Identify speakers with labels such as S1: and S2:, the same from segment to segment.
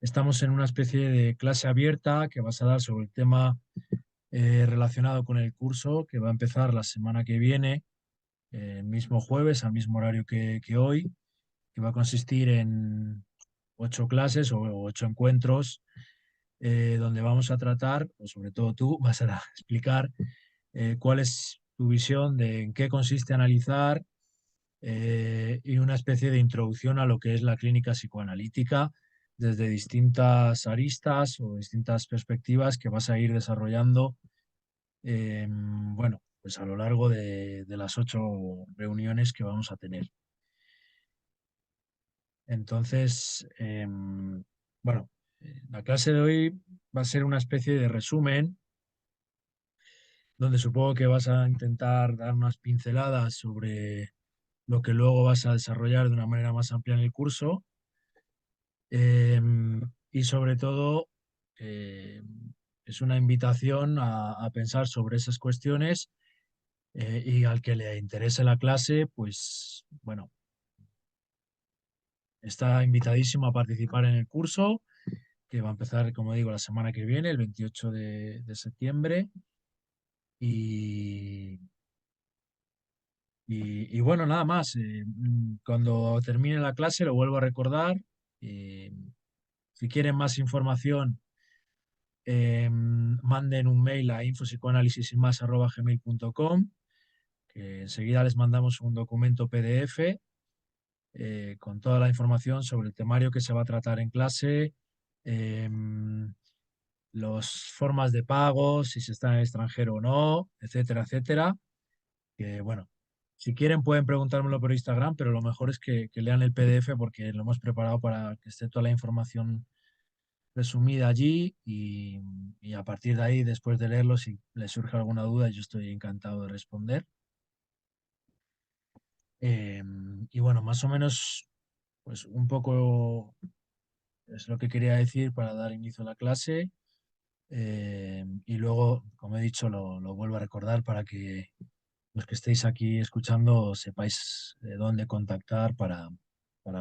S1: Estamos en una especie de clase abierta que vas a dar sobre el tema relacionado con el curso que va a empezar la semana que viene, el mismo jueves, al mismo horario que hoy, que va a consistir en 8 clases o 8 encuentros, donde vamos a tratar, o sobre todo tú, vas a explicar cuál es tu visión de en qué consiste analizar, y una especie de introducción a lo que es la clínica psicoanalítica desde distintas aristas o distintas perspectivas que vas a ir desarrollando, bueno, pues a lo largo de las 8 reuniones que vamos a tener. Entonces, bueno, la clase de hoy va a ser una especie de resumen donde supongo que vas a intentar dar unas pinceladas sobre lo que luego vas a desarrollar de una manera más amplia en el curso. Y sobre todo, eh, es una invitación a pensar sobre esas cuestiones, y al que le interese la clase, pues bueno, está invitadísimo a participar en el curso, que va a empezar, como digo, la semana que viene, el 28 de septiembre. Y, y bueno, nada más. Cuando termine la clase, lo vuelvo a recordar. eh, si quieren más información, manden un mail a infopsicoanalisisinmas@gmail.com, que enseguida les mandamos un documento PDF con toda la información sobre el temario que se va a tratar en clase, las formas de pago, si se está en el extranjero o no, etcétera, etcétera. Que bueno, si quieren pueden preguntármelo por Instagram, pero lo mejor es que lean el PDF porque lo hemos preparado para que esté toda la información resumida allí, y a partir de ahí, después de leerlo, si les surge alguna duda, yo estoy encantado de responder. Eh, y bueno, más o menos, pues un poco es lo que quería decir para dar inicio a la clase. Y luego, como he dicho, lo vuelvo a recordar para que los que estéis aquí escuchando sepáis de dónde contactar para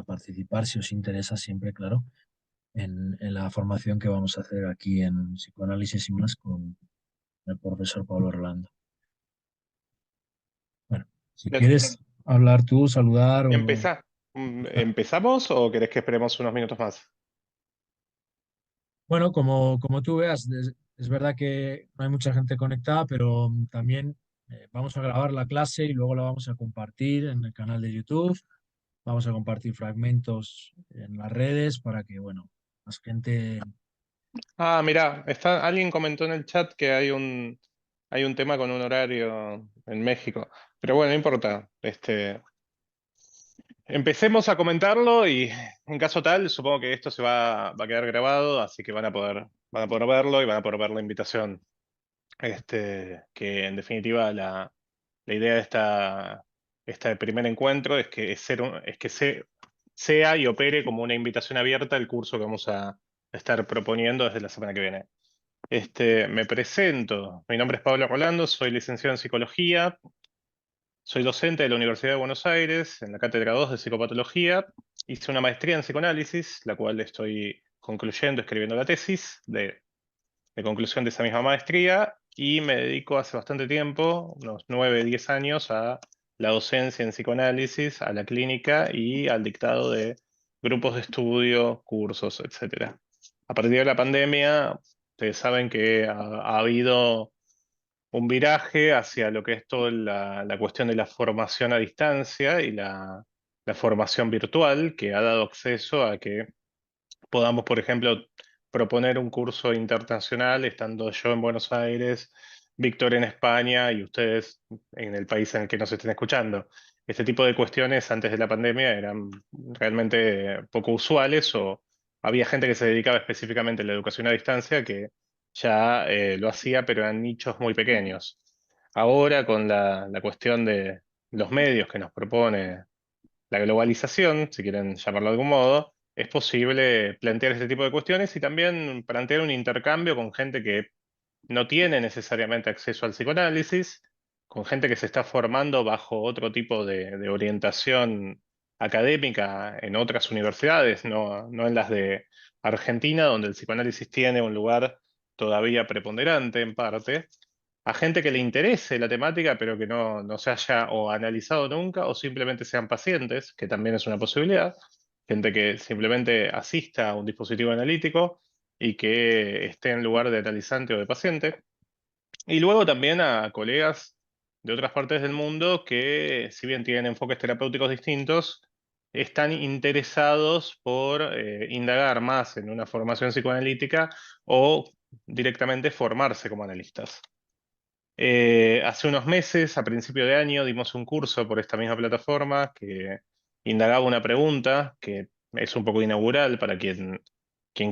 S1: participar, si os interesa siempre, claro, en la formación que vamos a hacer aquí en Psicoanálisis y más con el profesor Pablo Rolando. Bueno, si
S2: Bien,
S1: quieres hablar tú, saludar o...
S2: ¿Empezamos o querés que esperemos unos minutos más?
S1: Bueno, como tú veas, es verdad que no hay mucha gente conectada, pero también vamos a grabar la clase y luego la vamos a compartir en el canal de YouTube. Vamos a compartir fragmentos en las redes para que, bueno, más gente...
S2: Ah, mirá, alguien comentó en el chat que hay un tema con un horario en México. Pero bueno, no importa. Empecemos a comentarlo y en caso tal, supongo que esto va a quedar grabado, así que van a poder verlo y van a poder ver la invitación. Que en definitiva la idea de este primer encuentro es que, sea y opere como una invitación abierta al curso que vamos a estar proponiendo desde la semana que viene. Me presento, mi nombre es Pablo Rolando, soy licenciado en psicología, soy docente de la Universidad de Buenos Aires en la Cátedra 2 de Psicopatología, hice una maestría en psicoanálisis, la cual estoy concluyendo, escribiendo la tesis de conclusión de esa misma maestría y me dedico hace bastante tiempo, unos 9, 10 años, a la docencia en psicoanálisis, a la clínica y al dictado de grupos de estudio, cursos, etcétera. A partir de la pandemia, ustedes saben que ha habido un viraje hacia lo que es toda la cuestión de la formación a distancia y la formación virtual, que ha dado acceso a que podamos, por ejemplo, proponer un curso internacional, estando yo en Buenos Aires, Víctor en España y ustedes en el país en el que nos estén escuchando. Este tipo de cuestiones antes de la pandemia eran realmente poco usuales o había gente que se dedicaba específicamente a la educación a distancia que ya lo hacía, pero eran nichos muy pequeños. Ahora, con la cuestión de los medios que nos propone la globalización, si quieren llamarlo de algún modo, es posible plantear este tipo de cuestiones y también plantear un intercambio con gente que no tiene necesariamente acceso al psicoanálisis, con gente que se está formando bajo otro tipo de orientación académica en otras universidades, no en las de Argentina, donde el psicoanálisis tiene un lugar todavía preponderante en parte, a gente que le interese la temática, pero que no se haya o analizado nunca, o simplemente sean pacientes, que también es una posibilidad, gente que simplemente asista a un dispositivo analítico y que esté en lugar de analizante o de paciente. Y luego también a colegas de otras partes del mundo que, si bien tienen enfoques terapéuticos distintos, están interesados por indagar más en una formación psicoanalítica o directamente formarse como analistas. Hace unos meses, a principio de año, dimos un curso por esta misma plataforma que indagaba una pregunta que es un poco inaugural para quien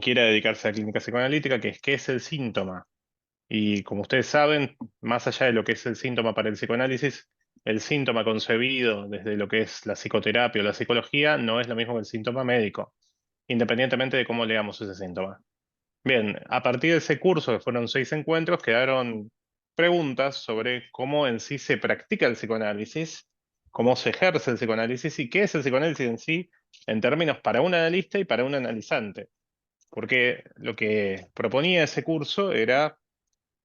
S2: quiera dedicarse a la clínica psicoanalítica, que es ¿qué es el síntoma? Y como ustedes saben, más allá de lo que es el síntoma para el psicoanálisis, el síntoma concebido desde lo que es la psicoterapia o la psicología no es lo mismo que el síntoma médico, independientemente de cómo leamos ese síntoma. Bien, a partir de ese curso, que fueron 6 encuentros, quedaron preguntas sobre cómo en sí se practica el psicoanálisis, cómo se ejerce el psicoanálisis y qué es el psicoanálisis en sí, en términos para un analista y para un analizante. Porque lo que proponía ese curso era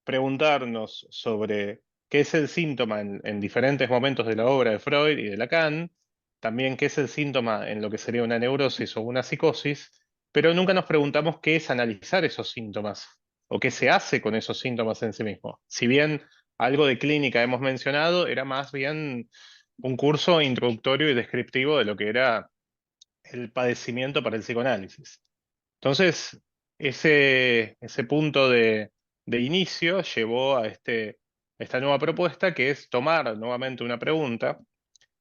S2: preguntarnos sobre qué es el síntoma en diferentes momentos de la obra de Freud y de Lacan, también qué es el síntoma en lo que sería una neurosis o una psicosis, pero nunca nos preguntamos qué es analizar esos síntomas o qué se hace con esos síntomas en sí mismo. Si bien algo de clínica hemos mencionado, era más bien un curso introductorio y descriptivo de lo que era el padecimiento para el psicoanálisis. Entonces, ese punto de inicio llevó a esta nueva propuesta, que es tomar nuevamente una pregunta,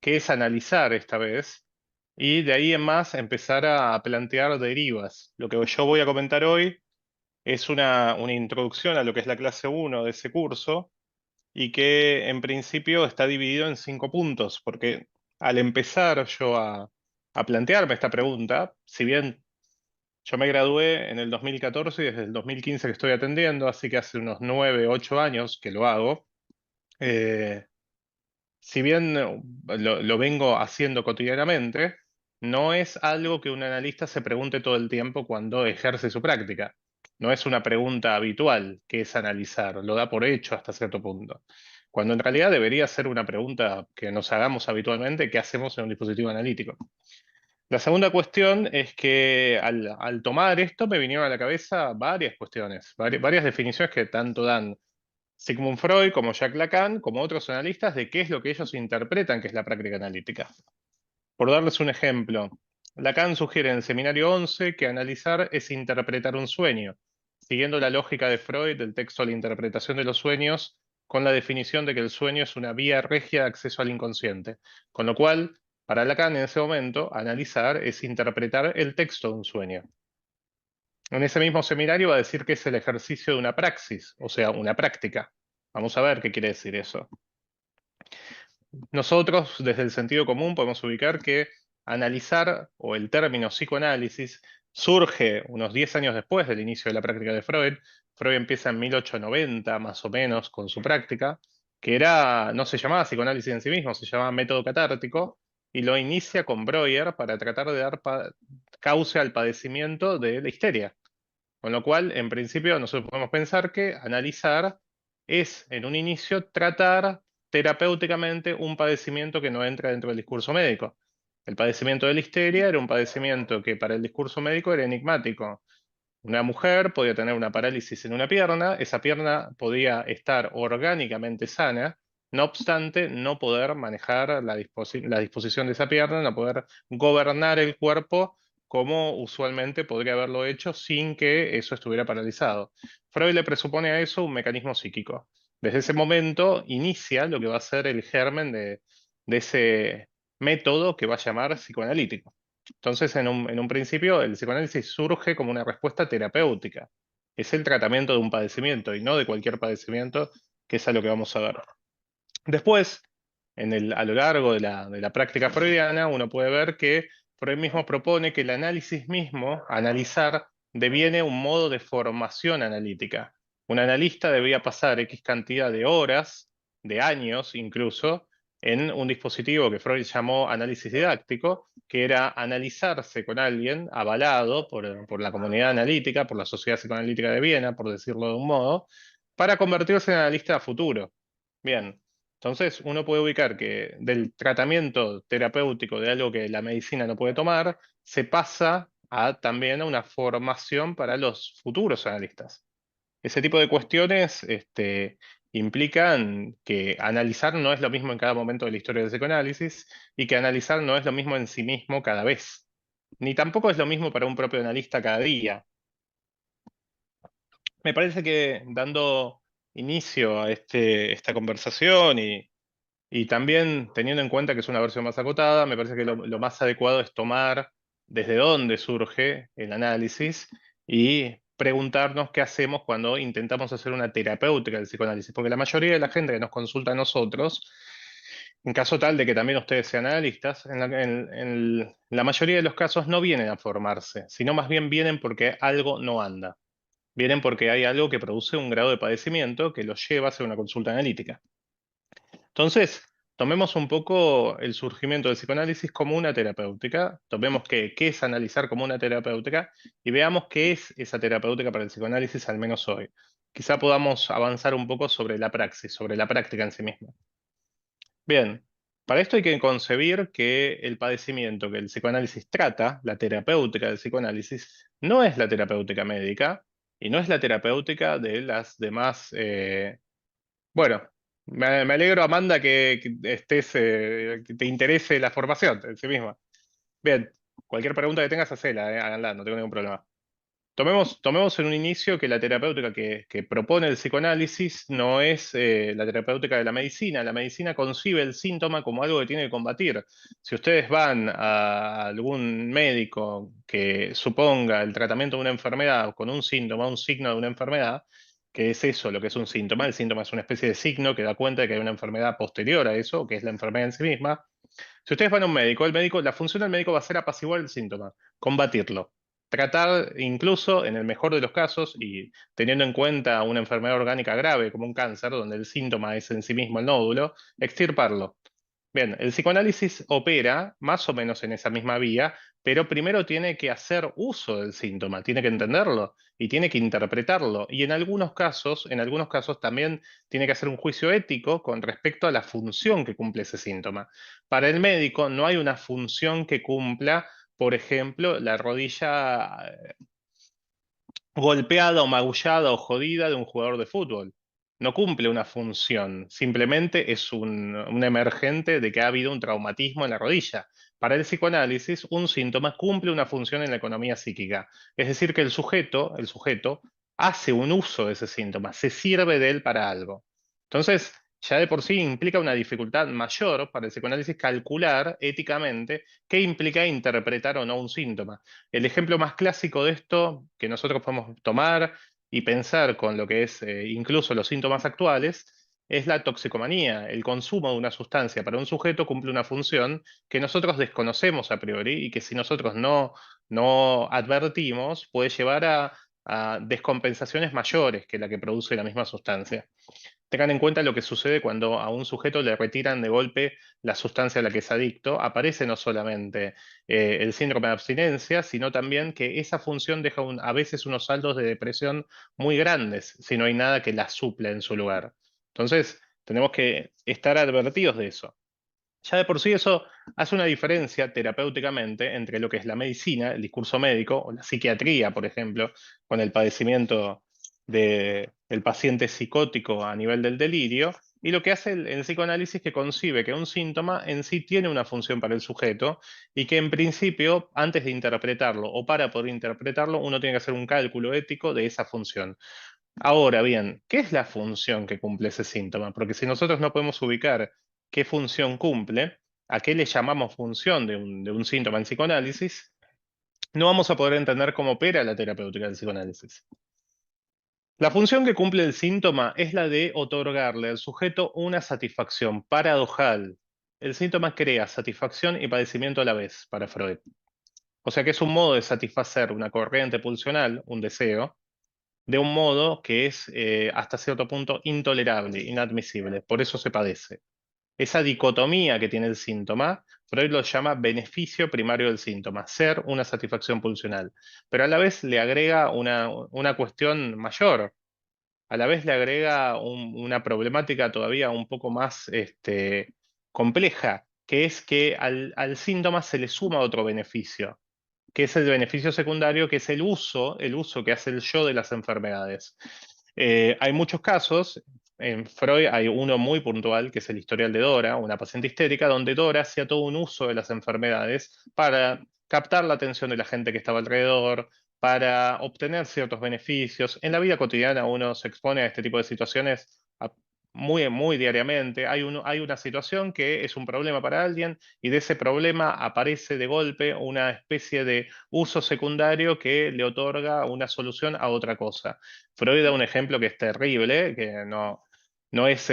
S2: que es analizar esta vez, y de ahí en más empezar a plantear derivas. Lo que yo voy a comentar hoy es una introducción a lo que es la clase uno de ese curso, y que en principio está dividido en 5 puntos, porque al empezar yo a plantearme esta pregunta, si bien yo me gradué en el 2014 y desde el 2015 que estoy atendiendo, así que hace unos 9, 8 años que lo hago. Eh, si bien lo vengo haciendo cotidianamente, no es algo que un analista se pregunte todo el tiempo cuando ejerce su práctica. No es una pregunta habitual que es analizar, lo da por hecho hasta cierto punto. Cuando en realidad debería ser una pregunta que nos hagamos habitualmente, ¿qué hacemos en un dispositivo analítico? La segunda cuestión es que al tomar esto me vinieron a la cabeza varias cuestiones, varias definiciones que tanto dan Sigmund Freud como Jacques Lacan, como otros analistas, de qué es lo que ellos interpretan que es la práctica analítica. Por darles un ejemplo, Lacan sugiere en el Seminario 11 que analizar es interpretar un sueño, siguiendo la lógica de Freud del texto a la interpretación de los sueños, con la definición de que el sueño es una vía regia de acceso al inconsciente. Con lo cual, para Lacan en ese momento, analizar es interpretar el texto de un sueño. En ese mismo seminario va a decir que es el ejercicio de una praxis, o sea, una práctica. Vamos a ver qué quiere decir eso. Nosotros, desde el sentido común, podemos ubicar que analizar o el término psicoanálisis surge unos 10 años después del inicio de la práctica de Freud. Freud empieza en 1890, más o menos, con su práctica, que no se llamaba psicoanálisis en sí mismo, se llamaba método catártico, y lo inicia con Breuer para tratar de dar causa al padecimiento de la histeria. Con lo cual, en principio, nosotros podemos pensar que analizar es, en un inicio, tratar terapéuticamente un padecimiento que no entra dentro del discurso médico. El padecimiento de la histeria era un padecimiento que para el discurso médico era enigmático. Una mujer podía tener una parálisis en una pierna, esa pierna podía estar orgánicamente sana, no obstante, no poder manejar la disposición de esa pierna, no poder gobernar el cuerpo como usualmente podría haberlo hecho sin que eso estuviera paralizado. Freud le presupone a eso un mecanismo psíquico. Desde ese momento inicia lo que va a ser el germen de ese método que va a llamar psicoanalítico. Entonces, en un principio, el psicoanálisis surge como una respuesta terapéutica. Es el tratamiento de un padecimiento y no de cualquier padecimiento, que es a lo que vamos a ver. Después, a lo largo de la práctica freudiana, uno puede ver que Freud mismo propone que el análisis mismo, analizar, deviene un modo de formación analítica. Un analista debía pasar X cantidad de horas, de años incluso, en un dispositivo que Freud llamó análisis didáctico, que era analizarse con alguien avalado por la comunidad analítica, por la Sociedad Psicoanalítica de Viena, por decirlo de un modo, para convertirse en analista a futuro. Bien, entonces uno puede ubicar que del tratamiento terapéutico de algo que la medicina no puede tomar, se pasa también a una formación para los futuros analistas. Ese tipo de cuestiones implican que analizar no es lo mismo en cada momento de la historia del psicoanálisis y que analizar no es lo mismo en sí mismo cada vez. Ni tampoco es lo mismo para un propio analista cada día. Me parece que dando inicio a esta conversación y también teniendo en cuenta que es una versión más acotada, me parece que lo más adecuado es tomar desde dónde surge el análisis y preguntarnos qué hacemos cuando intentamos hacer una terapéutica del psicoanálisis, porque la mayoría de la gente que nos consulta a nosotros, en caso tal de que también ustedes sean analistas, en la mayoría de los casos no vienen a formarse, sino más bien vienen porque algo no anda. Vienen porque hay algo que produce un grado de padecimiento que los lleva a hacer una consulta analítica. Entonces, tomemos un poco el surgimiento del psicoanálisis como una terapéutica, tomemos qué es analizar como una terapéutica y veamos qué es esa terapéutica para el psicoanálisis, al menos hoy. Quizá podamos avanzar un poco sobre la praxis, sobre la práctica en sí misma. Bien, para esto hay que concebir que el padecimiento que el psicoanálisis trata, la terapéutica del psicoanálisis, no es la terapéutica médica y no es la terapéutica de las demás bueno, me alegro, Amanda, que estés, que te interese la formación en sí misma. Bien, cualquier pregunta que tengas, hacela, háganla, no tengo ningún problema. Tomemos en un inicio que la terapéutica que propone el psicoanálisis no es la terapéutica de la medicina. La medicina concibe el síntoma como algo que tiene que combatir. Si ustedes van a algún médico que suponga el tratamiento de una enfermedad con un síntoma, un signo de una enfermedad, ¿qué es eso lo que es un síntoma? El síntoma es una especie de signo que da cuenta de que hay una enfermedad posterior a eso, que es la enfermedad en sí misma. Si ustedes van a un médico, la función del médico va a ser apaciguar el síntoma, combatirlo. Tratar, incluso en el mejor de los casos, y teniendo en cuenta una enfermedad orgánica grave como un cáncer, donde el síntoma es en sí mismo el nódulo, extirparlo. Bien, el psicoanálisis opera más o menos en esa misma vía, pero primero tiene que hacer uso del síntoma, tiene que entenderlo y tiene que interpretarlo. Y en algunos casos también tiene que hacer un juicio ético con respecto a la función que cumple ese síntoma. Para el médico no hay una función que cumpla, por ejemplo, la rodilla golpeada o magullada o jodida de un jugador de fútbol. No cumple una función, simplemente es un emergente de que ha habido un traumatismo en la rodilla. Para el psicoanálisis, un síntoma cumple una función en la economía psíquica. Es decir, que el sujeto hace un uso de ese síntoma, se sirve de él para algo. Entonces, ya de por sí implica una dificultad mayor para el psicoanálisis calcular éticamente qué implica interpretar o no un síntoma. El ejemplo más clásico de esto que nosotros podemos tomar y pensar con lo que es incluso los síntomas actuales es la toxicomanía. El consumo de una sustancia para un sujeto cumple una función que nosotros desconocemos a priori y que si nosotros no advertimos puede llevar a descompensaciones mayores que la que produce la misma sustancia. Tengan en cuenta lo que sucede cuando a un sujeto le retiran de golpe la sustancia a la que es adicto. Aparece no solamente el síndrome de abstinencia, sino también que esa función deja a veces unos saldos de depresión muy grandes si no hay nada que la suple en su lugar. Entonces, tenemos que estar advertidos de eso. Ya de por sí eso hace una diferencia terapéuticamente entre lo que es la medicina, el discurso médico, o la psiquiatría, por ejemplo, con el padecimiento del paciente psicótico a nivel del delirio, y lo que hace el psicoanálisis que concibe que un síntoma en sí tiene una función para el sujeto y que en principio, antes de interpretarlo o para poder interpretarlo, uno tiene que hacer un cálculo ético de esa función. Ahora bien, ¿qué es la función que cumple ese síntoma? Porque si nosotros no podemos ubicar qué función cumple, a qué le llamamos función de un síntoma en psicoanálisis, no vamos a poder entender cómo opera la terapéutica del psicoanálisis. La función que cumple el síntoma es la de otorgarle al sujeto una satisfacción paradojal. El síntoma crea satisfacción y padecimiento a la vez para Freud. O sea que es un modo de satisfacer una corriente pulsional, un deseo, de un modo que es hasta cierto punto intolerable, inadmisible. Por eso se padece. esa dicotomía que tiene el síntoma, Freud lo llama beneficio primario del síntoma, ser una satisfacción pulsional. Pero a la vez le agrega una cuestión mayor, a la vez le agrega una problemática todavía un poco más compleja, que es que al síntoma se le suma otro beneficio, que es el beneficio secundario, que es el uso que hace el yo de las enfermedades. Hay muchos casos, en Freud hay uno muy puntual, que es el historial de Dora, una paciente histérica, donde Dora hacía todo un uso de las enfermedades para captar la atención de la gente que estaba alrededor, para obtener ciertos beneficios. En la vida cotidiana uno se expone a este tipo de situaciones muy, muy diariamente. Hay una situación que es un problema para alguien y de ese problema aparece de golpe una especie de uso secundario que le otorga una solución a otra cosa. Freud da un ejemplo que es terrible, que no es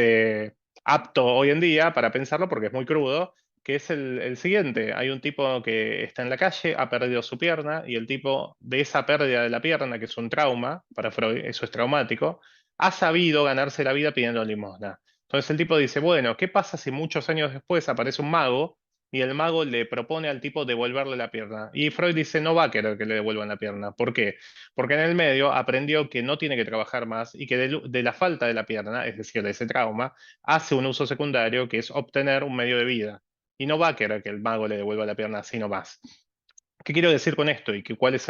S2: apto hoy en día para pensarlo porque es muy crudo, que es el siguiente. Hay un tipo que está en la calle, ha perdido su pierna, y el tipo de esa pérdida de la pierna, que es un trauma, para Freud eso es traumático, ha sabido ganarse la vida pidiendo limosna. Entonces el tipo dice, bueno, ¿qué pasa si muchos años después aparece un mago y el mago le propone al tipo devolverle la pierna? Y Freud dice, no va a querer que le devuelvan la pierna. ¿Por qué? Porque en el medio aprendió que no tiene que trabajar más y que de la falta de la pierna, es decir, de ese trauma, hace un uso secundario que es obtener un medio de vida. Y no va a querer que el mago le devuelva la pierna así nomás. ¿Qué quiero decir con esto y cuál es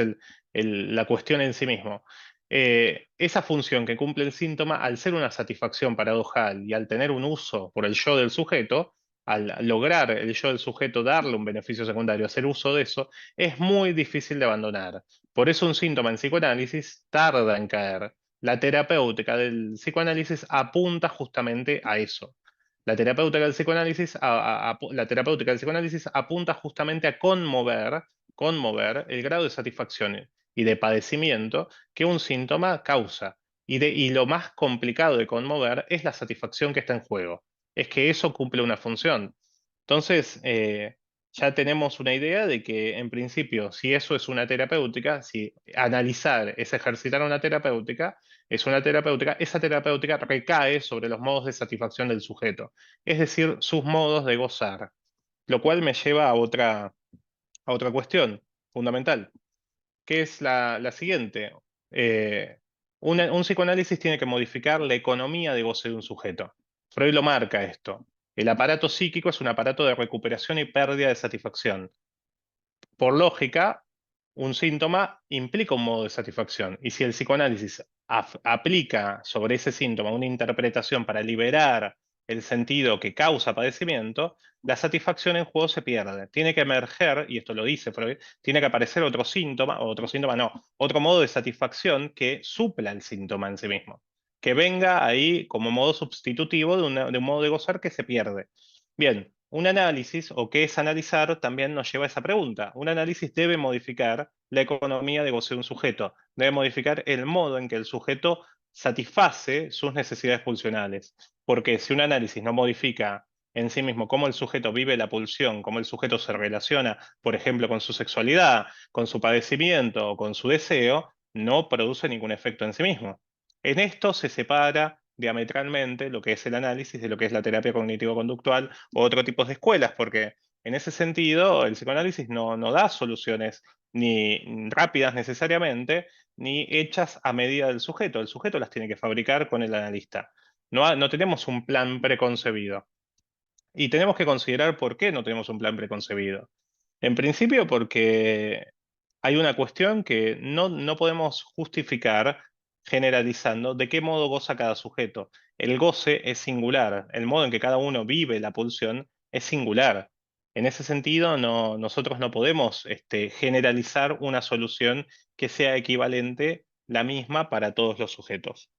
S2: la cuestión en sí mismo? Esa función que cumple el síntoma, al ser una satisfacción paradojal y al tener un uso por el yo del sujeto, al lograr el yo del sujeto darle un beneficio secundario, hacer uso de eso, es muy difícil de abandonar. Por eso un síntoma en psicoanálisis tarda en caer. La terapéutica del psicoanálisis apunta justamente a eso. La terapéutica del psicoanálisis apunta justamente a conmover el grado de satisfacción y de padecimiento que un síntoma causa. Y lo más complicado de conmover es la satisfacción que está en juego. Es que eso cumple una función. Entonces, ya tenemos una idea de que, en principio, si eso es una terapéutica, si analizar es ejercitar una terapéutica, es una terapéutica, esa terapéutica recae sobre los modos de satisfacción del sujeto, es decir, sus modos de gozar, lo cual me lleva a otra cuestión fundamental, que es la siguiente. Eh, un psicoanálisis tiene que modificar la economía de goce de un sujeto. Freud lo marca esto. El aparato psíquico es un aparato de recuperación y pérdida de satisfacción. Por lógica, un síntoma implica un modo de satisfacción. Y si el psicoanálisis aplica sobre ese síntoma una interpretación para liberar el sentido que causa padecimiento, la satisfacción en juego se pierde. Tiene que emerger, y esto lo dice Freud, tiene que aparecer otro síntoma no, otro modo de satisfacción que supla el síntoma en sí mismo. Que venga ahí como modo sustitutivo de un modo de gozar que se pierde. Bien, un análisis, o qué es analizar, también nos lleva a esa pregunta. Un análisis debe modificar la economía de goce de un sujeto, debe modificar el modo en que el sujeto satisface sus necesidades pulsionales. Porque si un análisis no modifica en sí mismo cómo el sujeto vive la pulsión, cómo el sujeto se relaciona, por ejemplo, con su sexualidad, con su padecimiento o con su deseo, no produce ningún efecto en sí mismo. En esto se separa diametralmente lo que es el análisis de lo que es la terapia cognitivo-conductual o otro tipo de escuelas, porque en ese sentido el psicoanálisis no da soluciones ni rápidas necesariamente, ni hechas a medida del sujeto. El sujeto las tiene que fabricar con el analista. No tenemos un plan preconcebido. Y tenemos que considerar por qué no tenemos un plan preconcebido. En principio porque hay una cuestión que no podemos justificar generalizando de qué modo goza cada sujeto. El goce es singular, el modo en que cada uno vive la pulsión es singular. En ese sentido, nosotros no podemos generalizar una solución que sea equivalente la misma para todos los sujetos.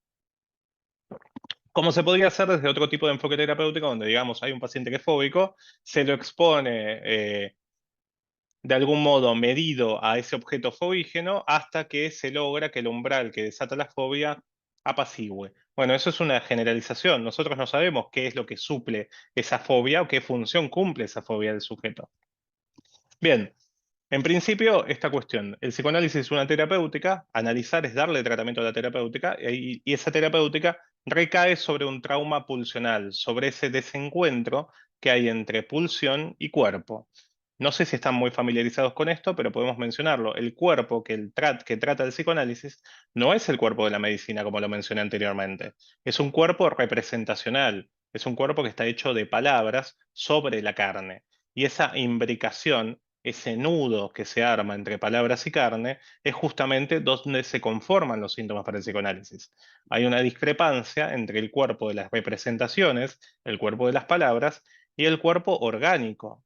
S2: Como se podría hacer desde otro tipo de enfoque terapéutico, donde digamos hay un paciente que es fóbico, se lo expone de algún modo medido a ese objeto fobígeno hasta que se logra que el umbral que desata la fobia apacigüe. Bueno, eso es una generalización. Nosotros no sabemos qué es lo que suple esa fobia o qué función cumple esa fobia del sujeto. Bien, en principio, esta cuestión, el psicoanálisis es una terapéutica, analizar es darle tratamiento a la terapéutica y esa terapéutica recae sobre un trauma pulsional, sobre ese desencuentro que hay entre pulsión y cuerpo. No sé si están muy familiarizados con esto, pero podemos mencionarlo. El cuerpo que trata el psicoanálisis no es el cuerpo de la medicina, como lo mencioné anteriormente. Es un cuerpo representacional, es un cuerpo que está hecho de palabras sobre la carne. Y esa imbricación, ese nudo que se arma entre palabras y carne, es justamente donde se conforman los síntomas para el psicoanálisis. Hay una discrepancia entre el cuerpo de las representaciones, el cuerpo de las palabras, y el cuerpo orgánico.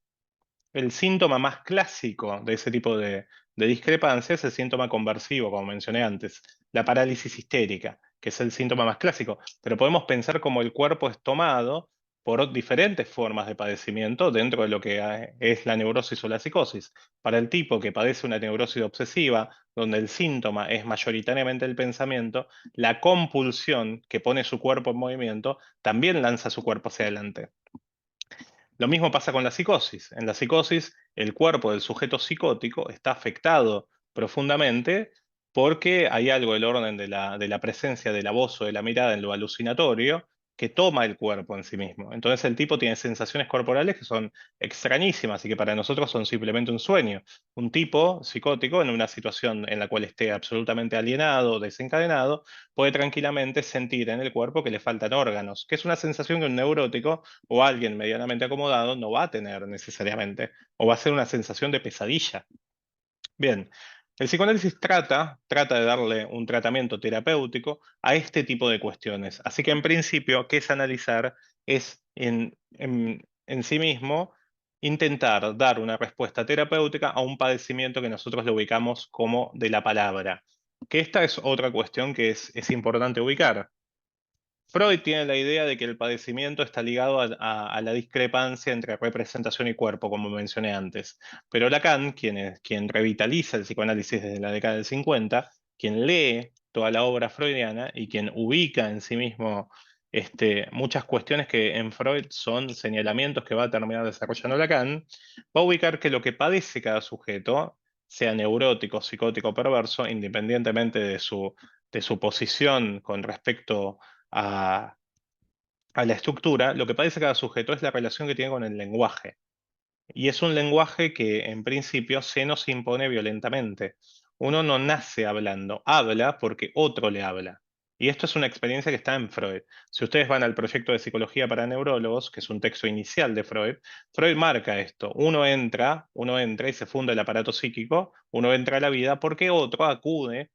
S2: El síntoma más clásico de ese tipo de discrepancia es el síntoma conversivo, como mencioné antes, la parálisis histérica, que es el síntoma más clásico. Pero podemos pensar cómo el cuerpo es tomado por diferentes formas de padecimiento dentro de lo que es la neurosis o la psicosis. Para el tipo que padece una neurosis obsesiva, donde el síntoma es mayoritariamente el pensamiento, la compulsión que pone su cuerpo en movimiento también lanza su cuerpo hacia adelante. Lo mismo pasa con la psicosis. En la psicosis, el cuerpo del sujeto psicótico está afectado profundamente porque hay algo del orden de la presencia de la voz o de la mirada en lo alucinatorio que toma el cuerpo en sí mismo. Entonces el tipo tiene sensaciones corporales que son extrañísimas y que para nosotros son simplemente un sueño. Un tipo psicótico en una situación en la cual esté absolutamente alienado, desencadenado, puede tranquilamente sentir en el cuerpo que le faltan órganos, que es una sensación que un neurótico o alguien medianamente acomodado no va a tener necesariamente, o va a ser una sensación de pesadilla. Bien, el psicoanálisis trata de darle un tratamiento terapéutico a este tipo de cuestiones. Así que en principio, ¿qué es analizar? Es en sí mismo intentar dar una respuesta terapéutica a un padecimiento que nosotros le ubicamos como de la palabra. Que esta es otra cuestión que es importante ubicar. Freud tiene la idea de que el padecimiento está ligado a la discrepancia entre representación y cuerpo, como mencioné antes. Pero Lacan, quien revitaliza el psicoanálisis desde la década del 50, quien lee toda la obra freudiana y quien ubica en sí mismo muchas cuestiones que en Freud son señalamientos que va a terminar desarrollando Lacan, va a ubicar que lo que padece cada sujeto, sea neurótico, psicótico o perverso, independientemente de su posición con respecto a, a la estructura, lo que padece cada sujeto es la relación que tiene con el lenguaje. Y es un lenguaje que en principio se nos impone violentamente. Uno no nace hablando, habla porque otro le habla. Y esto es una experiencia que está en Freud. Si ustedes van al proyecto de psicología para neurólogos, que es un texto inicial de Freud, Freud marca esto. Uno entra y se funda el aparato psíquico, uno entra a la vida porque otro acude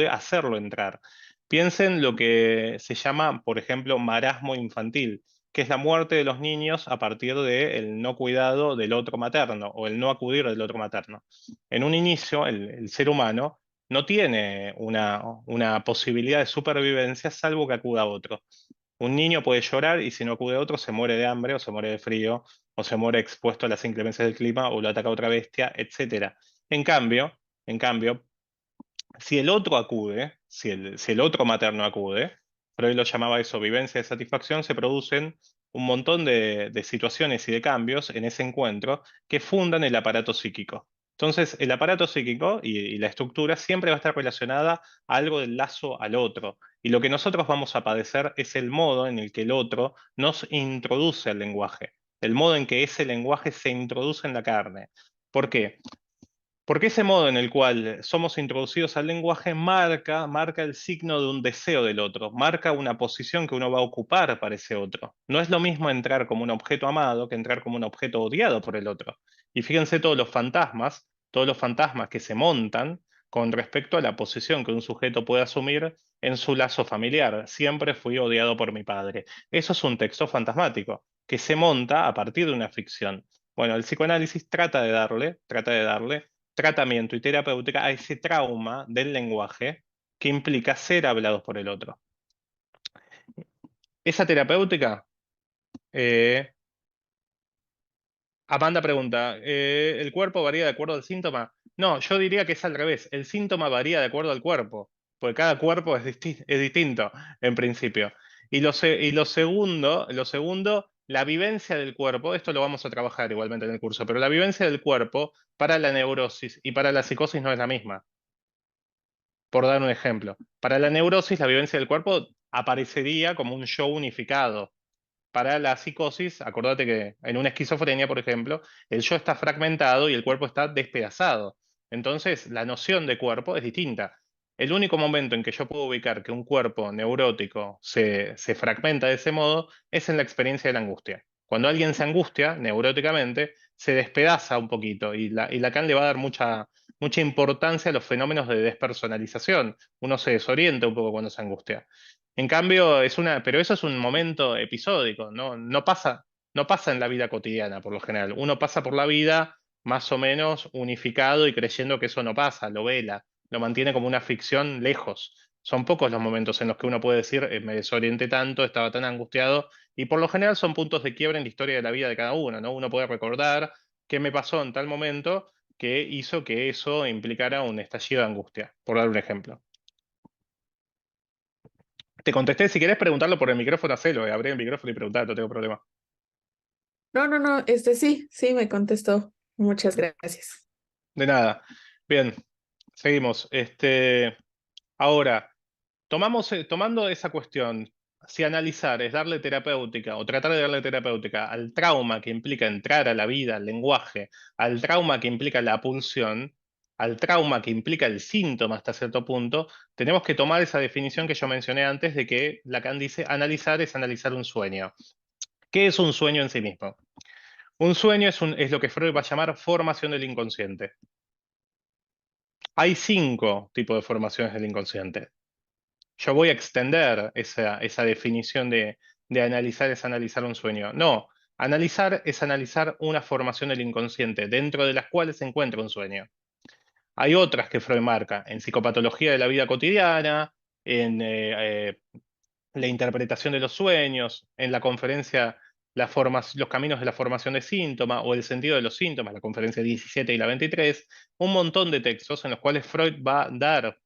S2: a hacerlo entrar. Piensen lo que se llama, por ejemplo, marasmo infantil, que es la muerte de los niños a partir del no cuidado del otro materno o el no acudir del otro materno. En un inicio, el ser humano no tiene una posibilidad de supervivencia salvo que acuda a otro. Un niño puede llorar y si no acude a otro se muere de hambre o se muere de frío o se muere expuesto a las inclemencias del clima o lo ataca otra bestia, etc. En cambio, si el otro acude, si el otro materno acude, Freud lo llamaba eso vivencia de satisfacción, se producen un montón de situaciones y de cambios en ese encuentro que fundan el aparato psíquico. Entonces, el aparato psíquico y la estructura siempre va a estar relacionada a algo del lazo al otro. Y lo que nosotros vamos a padecer es el modo en el que el otro nos introduce al lenguaje, el modo en que ese lenguaje se introduce en la carne. ¿Por qué? Porque ese modo en el cual somos introducidos al lenguaje marca el signo de un deseo del otro, marca una posición que uno va a ocupar para ese otro. No es lo mismo entrar como un objeto amado que entrar como un objeto odiado por el otro. Y fíjense todos los fantasmas que se montan con respecto a la posición que un sujeto puede asumir en su lazo familiar. Siempre fui odiado por mi padre. Eso es un texto fantasmático que se monta a partir de una ficción. Bueno, el psicoanálisis trata de darle tratamiento y terapéutica a ese trauma del lenguaje que implica ser hablados por el otro. Esa terapéutica, eh, Amanda pregunta, ¿el cuerpo varía de acuerdo al síntoma? No, yo diría que es al revés, el síntoma varía de acuerdo al cuerpo, porque cada cuerpo es distinto en principio. Y lo segundo, la vivencia del cuerpo, esto lo vamos a trabajar igualmente en el curso, pero la vivencia del cuerpo para la neurosis y para la psicosis no es la misma. Por dar un ejemplo. Para la neurosis, la vivencia del cuerpo aparecería como un yo unificado. Para la psicosis, acordate que en una esquizofrenia, por ejemplo, el yo está fragmentado y el cuerpo está despedazado. Entonces, la noción de cuerpo es distinta. El único momento en que yo puedo ubicar que un cuerpo neurótico se fragmenta de ese modo es en la experiencia de la angustia. Cuando alguien se angustia neuróticamente, se despedaza un poquito y Lacan le va a dar mucha importancia a los fenómenos de despersonalización. Uno se desorienta un poco cuando se angustia. En cambio, pero eso es un momento episódico, ¿no? No pasa en la vida cotidiana, por lo general. Uno pasa por la vida más o menos unificado y creyendo que eso no pasa, lo vela, lo mantiene como una ficción lejos. Son pocos los momentos en los que uno puede decir, me desorienté tanto, estaba tan angustiado, y por lo general son puntos de quiebre en la historia de la vida de cada uno, ¿no? Uno puede recordar qué me pasó en tal momento que hizo que eso implicara un estallido de angustia, por dar un ejemplo. Te contesté, si querés preguntarlo por el micrófono, hacelo, abrí el micrófono y preguntar, no tengo problema.
S3: No, no, no, sí, me contestó. Muchas gracias.
S2: De nada. Bien, seguimos. Ahora, tomando esa cuestión, si analizar es darle terapéutica o tratar de darle terapéutica al trauma que implica entrar a la vida, al lenguaje, al trauma que implica la pulsión, al trauma que implica el síntoma hasta cierto punto, tenemos que tomar esa definición que yo mencioné antes de que Lacan dice analizar es analizar un sueño. ¿Qué es un sueño en sí mismo? Un sueño es lo que Freud va a llamar formación del inconsciente. Hay 5 tipos de formaciones del inconsciente. Yo voy a extender esa definición de analizar es analizar un sueño. No, analizar es analizar una formación del inconsciente, dentro de las cuales se encuentra un sueño. Hay otras que Freud marca en psicopatología de la vida cotidiana, en la interpretación de los sueños, en la conferencia los caminos de la formación de síntomas o el sentido de los síntomas, la conferencia 17 y la 23, un montón de textos en los cuales Freud va a dar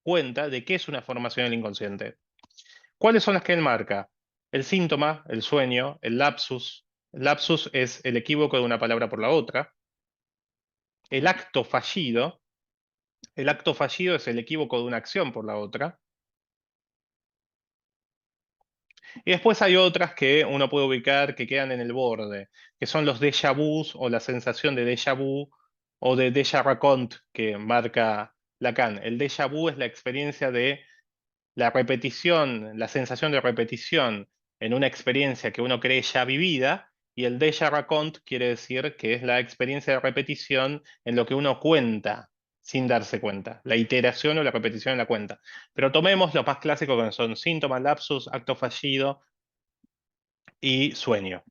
S2: cuenta de qué es una formación del inconsciente. ¿Cuáles son las que él marca? El síntoma, el sueño, el lapsus. El lapsus es el equívoco de una palabra por la otra. El acto fallido. El acto fallido es el equívoco de una acción por la otra. Y después hay otras que uno puede ubicar que quedan en el borde, que son los déjà vus o la sensación de déjà vu o de déjà raconte que marca Lacan. El déjà vu es la experiencia de la repetición, la sensación de repetición en una experiencia que uno cree ya vivida, y el déjà raconte quiere decir que es la experiencia de repetición en lo que uno cuenta sin darse cuenta, la iteración o la repetición en la cuenta. Pero tomemos los más clásicos que son síntomas, lapsus, acto fallido y sueño,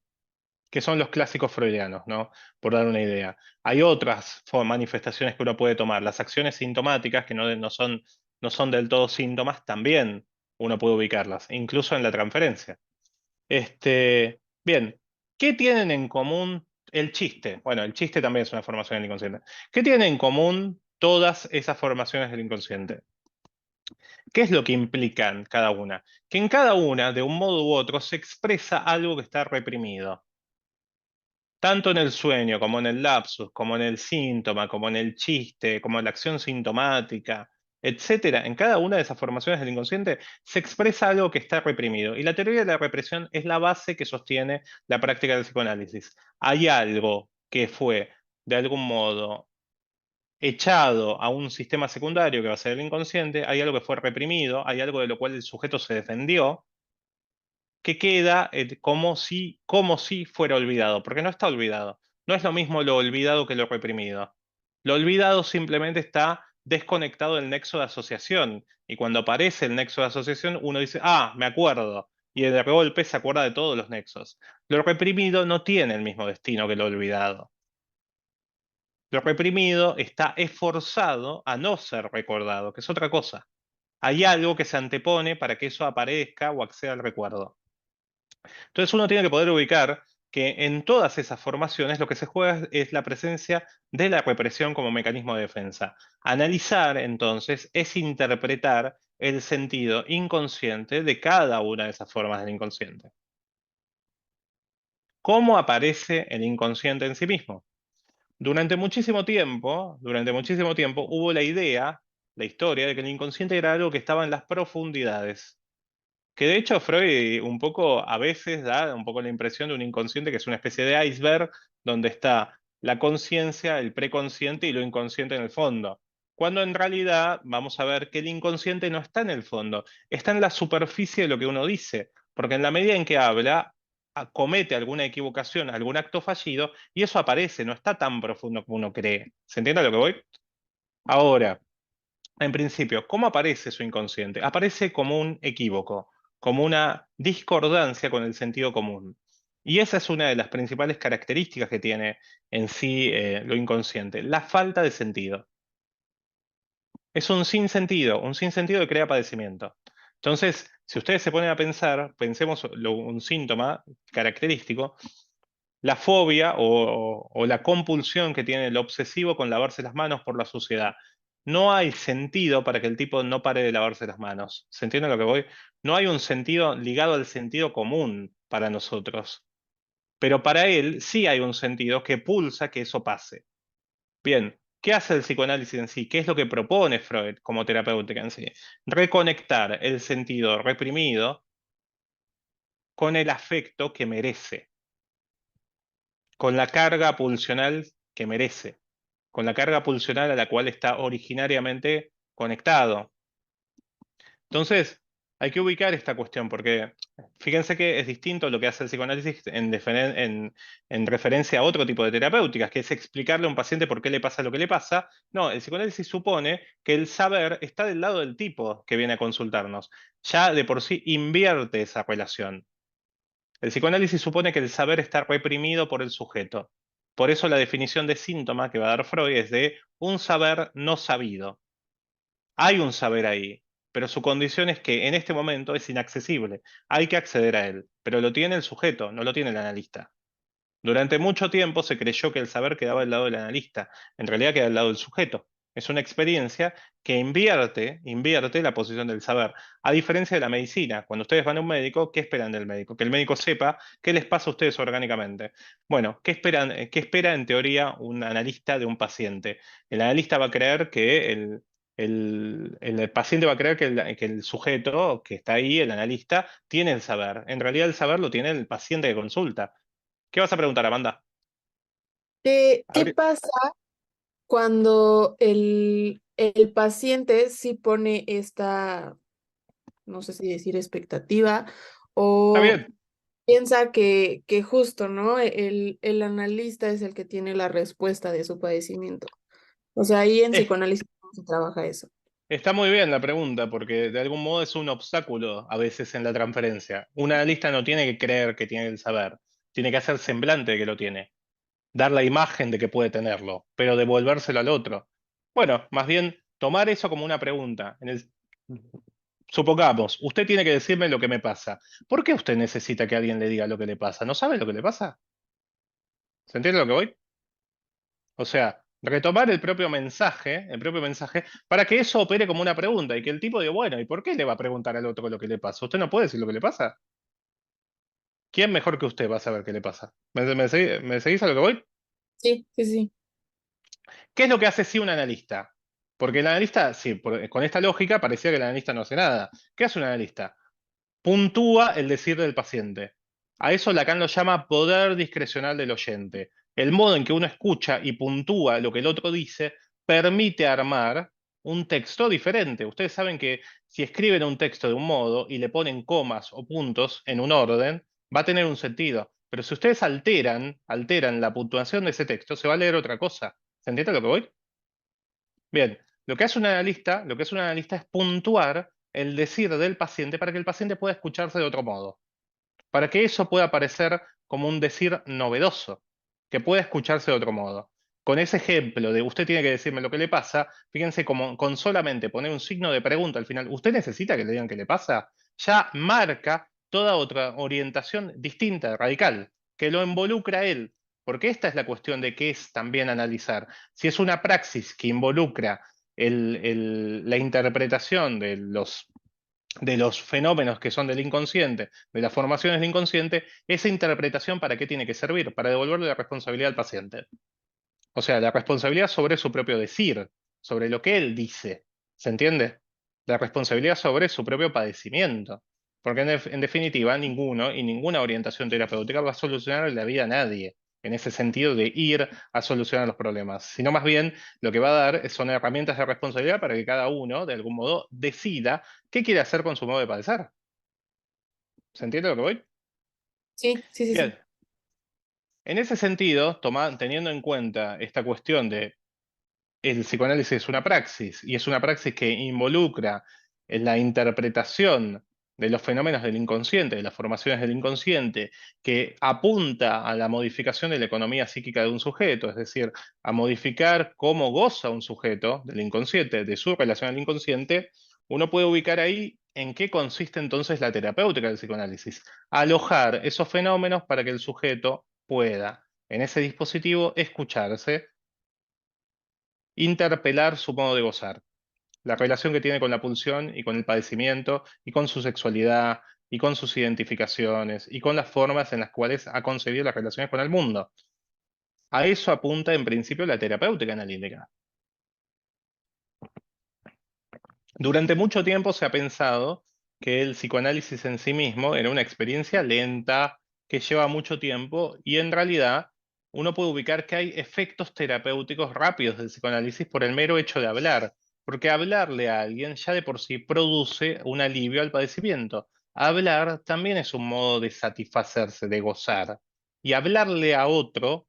S2: que son los clásicos freudianos, ¿no? Por dar una idea. Hay otras manifestaciones que uno puede tomar. Las acciones sintomáticas, que no son del todo síntomas, también uno puede ubicarlas, incluso en la transferencia. Bien, ¿qué tienen en común el chiste? Bueno, el chiste también es una formación del inconsciente. ¿Qué tienen en común todas esas formaciones del inconsciente? ¿Qué es lo que implican cada una? Que en cada una, de un modo u otro, se expresa algo que está reprimido. Tanto en el sueño, como en el lapsus, como en el síntoma, como en el chiste, como en la acción sintomática, etcétera, en cada una de esas formaciones del inconsciente se expresa algo que está reprimido. Y la teoría de la represión es la base que sostiene la práctica del psicoanálisis. Hay algo que fue, de algún modo, echado a un sistema secundario que va a ser el inconsciente, hay algo que fue reprimido, hay algo de lo cual el sujeto se defendió, que queda como si fuera olvidado, porque no está olvidado. No es lo mismo lo olvidado que lo reprimido. Lo olvidado simplemente está desconectado del nexo de asociación, y cuando aparece el nexo de asociación uno dice, ah, me acuerdo, y de golpe se acuerda de todos los nexos. Lo reprimido no tiene el mismo destino que lo olvidado. Lo reprimido está esforzado a no ser recordado, que es otra cosa. Hay algo que se antepone para que eso aparezca o acceda al recuerdo. Entonces uno tiene que poder ubicar que en todas esas formaciones lo que se juega es la presencia de la represión como mecanismo de defensa. Analizar, entonces, es interpretar el sentido inconsciente de cada una de esas formas del inconsciente. ¿Cómo aparece el inconsciente en sí mismo? Durante muchísimo tiempo, hubo la idea, la historia de que el inconsciente era algo que estaba en las profundidades. Que de hecho Freud un poco a veces da un poco la impresión de un inconsciente que es una especie de iceberg donde está la conciencia, el preconsciente y lo inconsciente en el fondo. Cuando en realidad vamos a ver que el inconsciente no está en el fondo, está en la superficie de lo que uno dice, porque en la medida en que habla, comete alguna equivocación, algún acto fallido, y eso aparece, no está tan profundo como uno cree. ¿Se entiende a lo que voy? Ahora, en principio, ¿cómo aparece su inconsciente? Aparece como un equívoco, como una discordancia con el sentido común. Y esa es una de las principales características que tiene en sí lo inconsciente, la falta de sentido. Es un sinsentido que crea padecimiento. Entonces, si ustedes se ponen a pensar, pensemos un síntoma característico, la fobia o la compulsión que tiene el obsesivo con lavarse las manos por la suciedad. No hay sentido para que el tipo no pare de lavarse las manos. ¿Se entiende a lo que voy? No hay un sentido ligado al sentido común para nosotros. Pero para él sí hay un sentido que pulsa que eso pase. Bien, ¿qué hace el psicoanálisis en sí? ¿Qué es lo que propone Freud como terapéutica en sí? Reconectar el sentido reprimido con el afecto que merece, con la carga pulsional que merece, con la carga pulsional a la cual está originariamente conectado. Entonces, hay que ubicar esta cuestión porque fíjense que es distinto lo que hace el psicoanálisis en referencia a otro tipo de terapéuticas, que es explicarle a un paciente por qué le pasa lo que le pasa. No, el psicoanálisis supone que el saber está del lado del tipo que viene a consultarnos. Ya de por sí invierte esa relación. El psicoanálisis supone que el saber está reprimido por el sujeto. Por eso la definición de síntoma que va a dar Freud es de un saber no sabido. Hay un saber ahí, pero su condición es que en este momento es inaccesible. Hay que acceder a él, pero lo tiene el sujeto, no lo tiene el analista. Durante mucho tiempo se creyó que el saber quedaba al lado del analista, en realidad queda al lado del sujeto. Es una experiencia que invierte la posición del saber. A diferencia de la medicina, cuando ustedes van a un médico, ¿qué esperan del médico? Que el médico sepa qué les pasa a ustedes orgánicamente. Bueno, ¿qué esperan, qué espera en teoría un analista de un paciente? El analista va a creer que el paciente va a creer que el sujeto que está ahí, el analista, tiene el saber. En realidad el saber lo tiene el paciente que consulta. ¿Qué vas a preguntar, Amanda?
S3: ¿Qué
S2: Abri-
S3: pasa cuando el paciente sí pone esta, no sé si decir expectativa,
S2: Está
S3: o
S2: bien.
S3: piensa que justo, ¿no? El analista es el que tiene la respuesta de su padecimiento? O sea, ahí en
S2: Es-
S3: psicoanálisis ¿cómo se trabaja eso?
S2: Está muy bien la pregunta, porque de algún modo es un obstáculo a veces en la transferencia. Un analista no tiene que creer que tiene el saber, tiene que hacer semblante de que lo tiene, dar la imagen de que puede tenerlo, pero devolvérselo al otro. Bueno, más bien tomar eso como una pregunta. Supongamos, usted tiene que decirme lo que me pasa. ¿Por qué usted necesita que alguien le diga lo que le pasa? ¿No sabe lo que le pasa? ¿Se entiende lo que voy? O sea, retomar el propio mensaje, para que eso opere como una pregunta y que el tipo diga, bueno, ¿y por qué le va a preguntar al otro lo que le pasa? ¿Usted no puede decir lo que le pasa? ¿Quién mejor que usted va a saber qué le pasa? ¿Me seguís a lo que voy?
S3: Sí, sí, sí.
S2: ¿Qué es lo que hace sí un analista? Porque el analista, sí, con esta lógica parecía que el analista no hace nada. ¿Qué hace un analista? Puntúa el decir del paciente. A eso Lacan lo llama poder discrecional del oyente. El modo en que uno escucha y puntúa lo que el otro dice permite armar un texto diferente. Ustedes saben que si escriben un texto de un modo y le ponen comas o puntos en un orden, va a tener un sentido. Pero si ustedes alteran la puntuación de ese texto, se va a leer otra cosa. ¿Se entiende lo que voy? Bien, lo que hace un analista es puntuar el decir del paciente para que el paciente pueda escucharse de otro modo, para que eso pueda parecer como un decir novedoso, que pueda escucharse de otro modo. Con ese ejemplo de usted tiene que decirme lo que le pasa, fíjense como con solamente poner un signo de pregunta al final, ¿usted necesita que le digan qué le pasa? Ya marca toda otra orientación distinta, radical, que lo involucra a él. Porque esta es la cuestión de qué es también analizar. Si es una praxis que involucra la interpretación de los fenómenos que son del inconsciente, de las formaciones del inconsciente, esa interpretación ¿para qué tiene que servir? Para devolverle la responsabilidad al paciente. O sea, la responsabilidad sobre su propio decir, sobre lo que él dice. ¿Se entiende? La responsabilidad sobre su propio padecimiento. Porque en definitiva, ninguno y ninguna orientación terapéutica va a solucionar la vida a nadie, en ese sentido de ir a solucionar los problemas, sino más bien lo que va a dar son herramientas de responsabilidad para que cada uno, de algún modo, decida qué quiere hacer con su modo de padecer. ¿Se entiende lo que voy?
S3: Sí, sí, sí,
S2: Bien.
S3: sí.
S2: En ese sentido, teniendo en cuenta esta cuestión de el psicoanálisis es una praxis, y es una praxis que involucra en la interpretación de los fenómenos del inconsciente, de las formaciones del inconsciente, que apunta a la modificación de la economía psíquica de un sujeto, es decir, a modificar cómo goza un sujeto del inconsciente, de su relación al inconsciente. Uno puede ubicar ahí en qué consiste entonces la terapéutica del psicoanálisis: alojar esos fenómenos para que el sujeto pueda, en ese dispositivo, escucharse, interpelar su modo de gozar, la relación que tiene con la pulsión y con el padecimiento, y con su sexualidad, y con sus identificaciones, y con las formas en las cuales ha concebido las relaciones con el mundo. A eso apunta en principio la terapéutica analítica. Durante mucho tiempo se ha pensado que el psicoanálisis en sí mismo era una experiencia lenta, que lleva mucho tiempo, y en realidad uno puede ubicar que hay efectos terapéuticos rápidos del psicoanálisis por el mero hecho de hablar, porque hablarle a alguien ya de por sí produce un alivio al padecimiento. Hablar también es un modo de satisfacerse, de gozar. Y hablarle a otro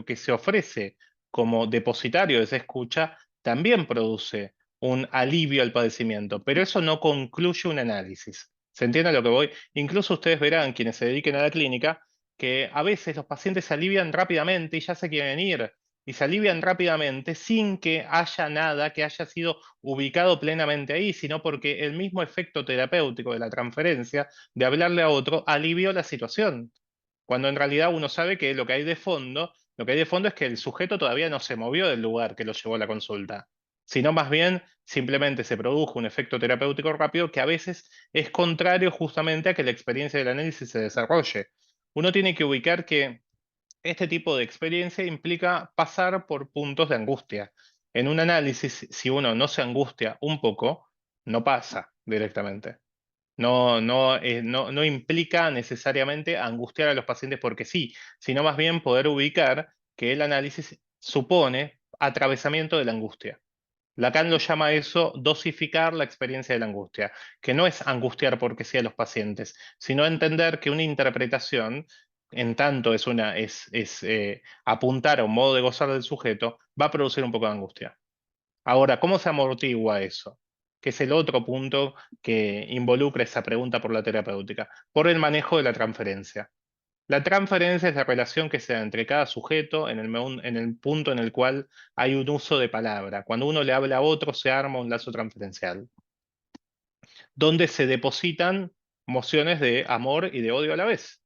S2: que se ofrece como depositario de esa escucha, también produce un alivio al padecimiento, pero eso no concluye un análisis. ¿Se entiende a lo que voy? Incluso ustedes verán, quienes se dediquen a la clínica, que a veces los pacientes se alivian rápidamente y ya se quieren ir, y se alivian rápidamente sin que haya nada que haya sido ubicado plenamente ahí, sino porque el mismo efecto terapéutico de la transferencia, de hablarle a otro, alivió la situación. Cuando en realidad uno sabe que lo que hay de fondo, lo que hay de fondo es que el sujeto todavía no se movió del lugar que lo llevó a la consulta, sino más bien simplemente se produjo un efecto terapéutico rápido que a veces es contrario justamente a que la experiencia del análisis se desarrolle. Uno tiene que ubicar que este tipo de experiencia implica pasar por puntos de angustia. En un análisis, si uno no se angustia un poco, no pasa directamente. No implica necesariamente angustiar a los pacientes porque sí, sino más bien poder ubicar que el análisis supone atravesamiento de la angustia. Lacan lo llama eso dosificar la experiencia de la angustia, que no es angustiar porque sí a los pacientes, sino entender que una interpretación, en tanto es apuntar a un modo de gozar del sujeto, va a producir un poco de angustia. Ahora, ¿cómo se amortigua eso? Que es el otro punto que involucra esa pregunta por la terapéutica, por el manejo de la transferencia. La transferencia es la relación que se da entre cada sujeto en el punto en el cual hay un uso de palabra. Cuando uno le habla a otro, se arma un lazo transferencial, donde se depositan emociones de amor y de odio a la vez.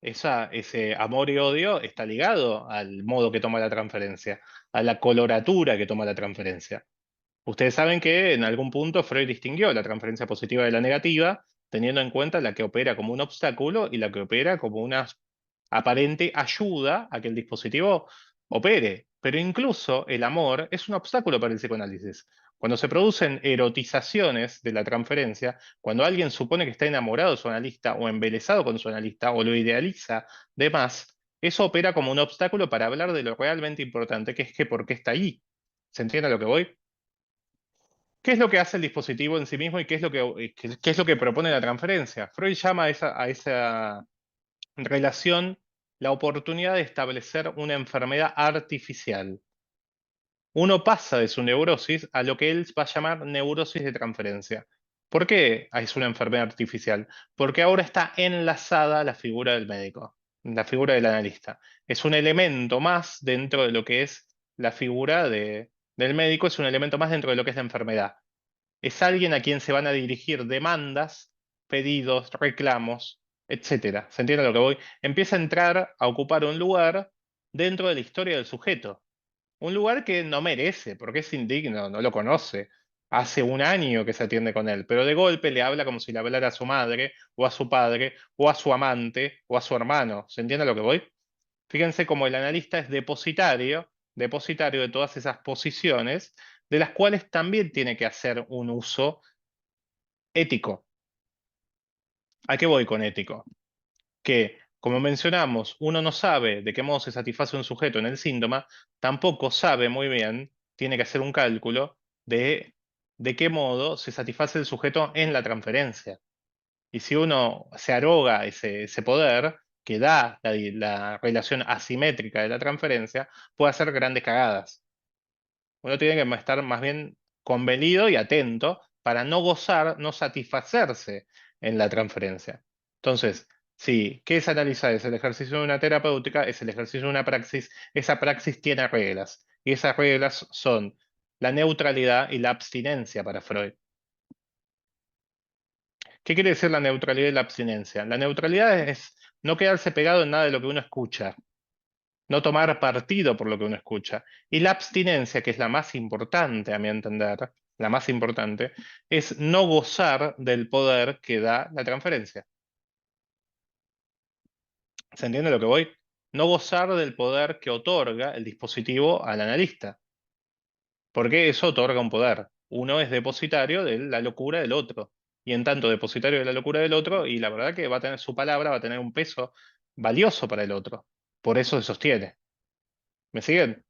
S2: Ese amor y odio está ligado al modo que toma la transferencia, a la coloratura que toma la transferencia. Ustedes saben que en algún punto Freud distinguió la transferencia positiva de la negativa, teniendo en cuenta la que opera como un obstáculo y la que opera como una aparente ayuda a que el dispositivo opere. Pero incluso el amor es un obstáculo para el psicoanálisis. Cuando se producen erotizaciones de la transferencia, cuando alguien supone que está enamorado de su analista o embelesado con su analista o lo idealiza de más, eso opera como un obstáculo para hablar de lo realmente importante, que es que por qué está ahí. ¿Se entiende a lo que voy? ¿Qué es lo que hace el dispositivo en sí mismo y qué es lo que propone la transferencia? Freud llama a esa relación la oportunidad de establecer una enfermedad artificial. Uno pasa de su neurosis a lo que él va a llamar neurosis de transferencia. ¿Por qué es una enfermedad artificial? Porque ahora está enlazada a la figura del médico, la figura del analista. Es un elemento más dentro de lo que es la figura del médico, es un elemento más dentro de lo que es la enfermedad. Es alguien a quien se van a dirigir demandas, pedidos, reclamos, etcétera. ¿Se entiende a lo que voy? Empieza a entrar a ocupar un lugar dentro de la historia del sujeto. Un lugar que no merece, porque es indigno, no lo conoce. Hace un año que se atiende con él, pero de golpe le habla como si le hablara a su madre, o a su padre, o a su amante, o a su hermano. ¿Se entiende a lo que voy? Fíjense cómo el analista es depositario de todas esas posiciones, de las cuales también tiene que hacer un uso ético. ¿A qué voy con ético? Que, como mencionamos, uno no sabe de qué modo se satisface un sujeto en el síntoma, tampoco sabe muy bien, tiene que hacer un cálculo de qué modo se satisface el sujeto en la transferencia. Y si uno se arroga ese poder que da la relación asimétrica de la transferencia, puede hacer grandes cagadas. Uno tiene que estar más bien convenido y atento para no gozar, no satisfacerse en la transferencia. Entonces, sí, ¿qué es analizar? Es el ejercicio de una terapéutica, es el ejercicio de una praxis. Esa praxis tiene reglas, y esas reglas son la neutralidad y la abstinencia para Freud. ¿Qué quiere decir la neutralidad y la abstinencia? La neutralidad es no quedarse pegado en nada de lo que uno escucha, no tomar partido por lo que uno escucha. Y la abstinencia, que es la más importante, a mi entender, la más importante, es no gozar del poder que da la transferencia. ¿Se entiende lo que voy? No gozar del poder que otorga el dispositivo al analista, porque eso otorga un poder. Uno es depositario de la locura del otro, y en tanto depositario de la locura del otro, y la verdad que va a tener su palabra, va a tener un peso valioso para el otro. Por eso se sostiene. ¿Me siguen?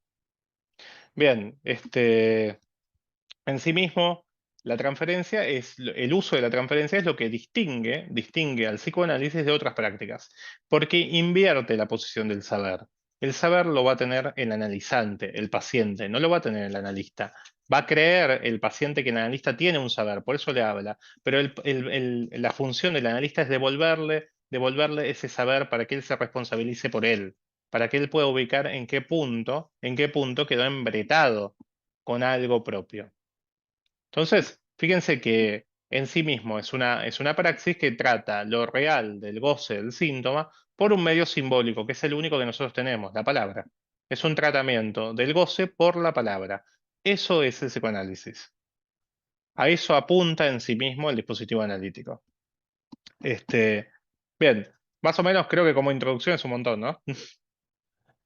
S2: Bien, en sí mismo, la transferencia el uso de la transferencia es lo que distingue al psicoanálisis de otras prácticas, porque invierte la posición del saber. El saber lo va a tener el analizante, el paciente, no lo va a tener el analista. Va a creer el paciente que el analista tiene un saber, por eso le habla, pero la función del analista es devolverle ese saber para que él se responsabilice por él, para que él pueda ubicar en qué punto quedó embretado con algo propio. Entonces, fíjense que en sí mismo es una praxis que trata lo real del goce del síntoma por un medio simbólico, que es el único que nosotros tenemos, la palabra. Es un tratamiento del goce por la palabra. Eso es el psicoanálisis. A eso apunta en sí mismo el dispositivo analítico. Bien, más o menos creo que como introducción es un montón, ¿no?